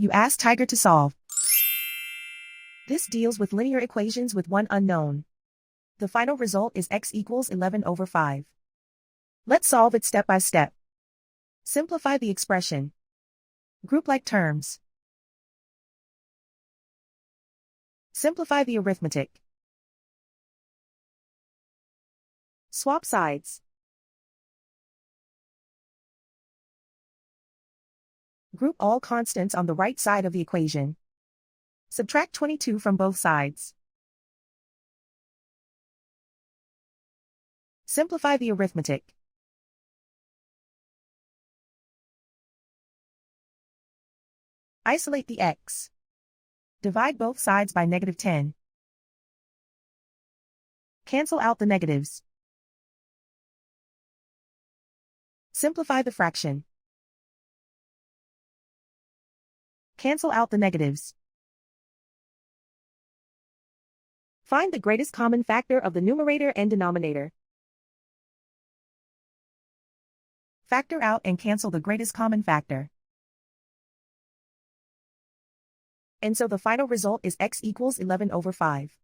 You ask Tiger to solve. This deals with linear equations with one unknown. The final result is x equals 11 over 5. Let's solve it step by step. Simplify the expression. Group like terms. Simplify the arithmetic. Swap sides. Group all constants on the right side of the equation. Subtract 22 from both sides. Simplify the arithmetic. Isolate the x. Divide both sides by -10. Cancel out the negatives. Simplify the fraction. Cancel out the negatives. Find the greatest common factor of the numerator and denominator. Factor out and cancel the greatest common factor. And so the final result is x equals 11 over 5.